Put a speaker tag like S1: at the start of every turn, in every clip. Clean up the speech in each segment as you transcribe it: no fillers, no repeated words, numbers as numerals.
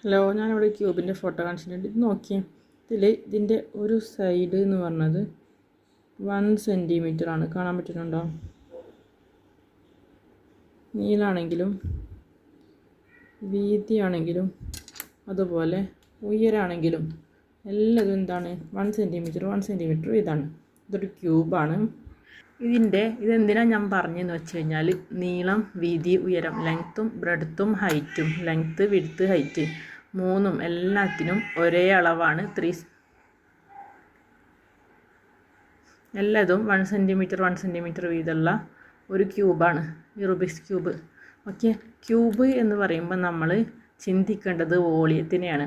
S1: Hello, ഞാനിവിടെ ക്യൂബിൻ്റെ photo കാണിച്ചിട്ടുണ്ട്. ഇത് നോക്കിയേ, ഇതിൻ്റെ ഒരു സൈഡ് എന്ന് പറഞ്ഞത് 1 സെൻറ്റിമീറ്റർ ആണ്. കാണാൻ പറ്റുന്നുണ്ടോ? നീളാണെങ്കിലും വീതിയാണെങ്കിലും അതുപോലെ ഉയരാണെങ്കിലും എല്ലാം എന്താണ് 1 സെൻറ്റിമീറ്റർ ഇതാണ്. ഇതൊരു ക്യൂബാണ്. ഇതെന്തിനാണ് ഞാൻ പറഞ്ഞതെന്ന് വെച്ച് കഴിഞ്ഞാൽ നീളം, വീതി, ഉയരം, ലെങ്ത്തും ബ്രെഡ്ത്തും ഹൈറ്റും, ലെങ്ത്ത്, വിഡ്ത്ത്, ഹൈറ്റ് മൂന്നും എല്ലാത്തിനും ഒരേ അളവാണ്. എല്ലാതും 1 സെൻറ്റിമീറ്റർ വീതമുള്ള ഒരു ക്യൂബാണ് ഈ റുബിക്സ് ക്യൂബ്. ഓക്കെ, ക്യൂബ് എന്ന് പറയുമ്പോൾ നമ്മൾ ചിന്തിക്കേണ്ടത് വോളിയത്തിനെയാണ്.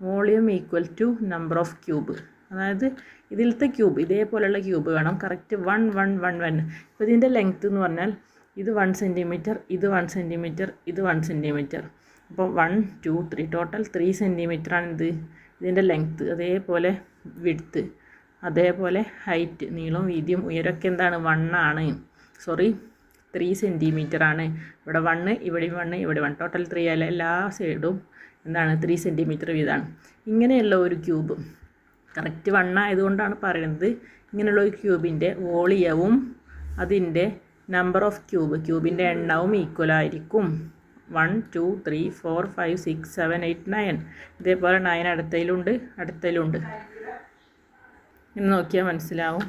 S1: Volume equal to number of cube. അതായത് ഇതിലത്തെ ക്യൂബ് ഇതേപോലെയുള്ള ക്യൂബ് വേണം. കറക്റ്റ് 1 1 1 1. ഇപ്പോൾ ഇതിൻ്റെ ലെങ്ത്ത് എന്ന് പറഞ്ഞാൽ ഇത് 1 സെൻറ്റിമീറ്റർ, ഇത് 1 സെൻറ്റിമീറ്റർ, ഇത് 1 സെൻറ്റിമീറ്റർ. അപ്പോൾ 1 2 3 ടോട്ടൽ 3 സെൻറ്റിമീറ്ററാണ് ഇതിൻ്റെ ലെങ്ത്ത്. അതേപോലെ വിഡ്ത്ത്, അതേപോലെ ഹൈറ്റ്, നീളവും വീതിയും ഉയരമൊക്കെ എന്താണ് 1 ആണ്. 3 സെൻറ്റിമീറ്റർ ആണ്. ഇവിടെ 1, ഇവിടെ 1, ഇവിടെ 1, ടോട്ടൽ 3 അല്ല. എല്ലാ സൈഡും എന്താണ് 3 സെൻറ്റിമീറ്റർ വീതമാണ്. ഇങ്ങനെയുള്ള ഒരു ക്യൂബ് കറക്റ്റ് 1 ആയതുകൊണ്ടാണ് പറയുന്നത്. ഇങ്ങനെയുള്ള ഒരു ക്യൂബിൻ്റെ വോളിയവും അതിൻ്റെ നമ്പർ ഓഫ് ക്യൂബിൻ്റെ എണ്ണവും ഈക്വൽ ആയിരിക്കും. 1 2 3 4 5 6 7 8 9. ഇതേപോലെ 9 അടുത്തയിലുണ്ട്. ഇന്ന് നോക്കിയാൽ മനസ്സിലാവും.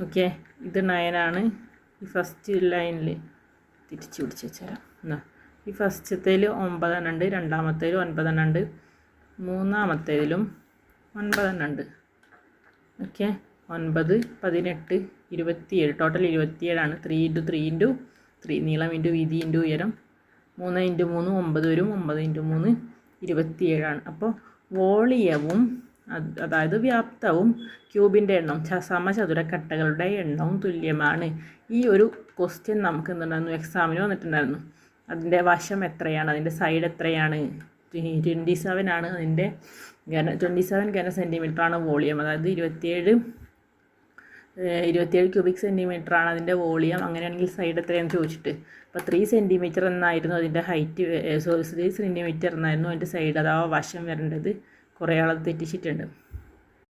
S1: ഓക്കെ, ഇത് 9 ആണ്. ഈ ഫസ്റ്റ് ലൈനിൽ തിരിച്ച് പിടിച്ച് വെച്ചാൽ ഈ ഫസ്റ്റത്തേൽ 9 എണ്ണം ഉണ്ട്, രണ്ടാമത്തേൽ 9 എണ്ണം ഉണ്ട്, മൂന്നാമത്തേതിലും 9 എണ്ണം ഉണ്ട്. ഓക്കെ, 9 18 27, ടോട്ടൽ 27 ആണ്. 3 × 3 × 3 നീളം ഇൻറ്റു വീതി ഇൻറ്റു ഉയരം 3 × 3 9 വരും. 9 × 3 27 ആണ്. അപ്പോൾ വോളിയവും അതായത് വ്യാപ്തവും ക്യൂബിൻ്റെ എണ്ണം സമചതുരക്കട്ടകളുടെ എണ്ണവും തുല്യമാണ്. ഈ ഒരു ക്വസ്റ്റ്യൻ നമുക്ക് എന്തുണ്ടായിരുന്നു, എക്സാമിന് വന്നിട്ടുണ്ടായിരുന്നു. അതിൻ്റെ വശം എത്രയാണ്, അതിൻ്റെ സൈഡ് എത്രയാണ്? 27 ആണ് അതിൻ്റെ 27 ഘന സെൻറ്റിമീറ്റർ ആണ് വോളിയം. അതായത് 27 ക്യൂബിക് സെൻറ്റിമീറ്റർ ആണ് അതിൻ്റെ വോളിയം. അങ്ങനെയാണെങ്കിൽ സൈഡ് എത്രയാണെന്ന് ചോദിച്ചിട്ട്, അപ്പോൾ 3 സെൻറ്റിമീറ്റർ എന്നായിരുന്നു അതിൻ്റെ ഹൈറ്റ്. 3 സെൻറ്റിമീറ്റർ എന്നായിരുന്നു അതിൻ്റെ സൈഡ് അഥവാ വശം വരേണ്ടത്. കുറേ ആളത് തെറ്റിച്ചിട്ടുണ്ട്.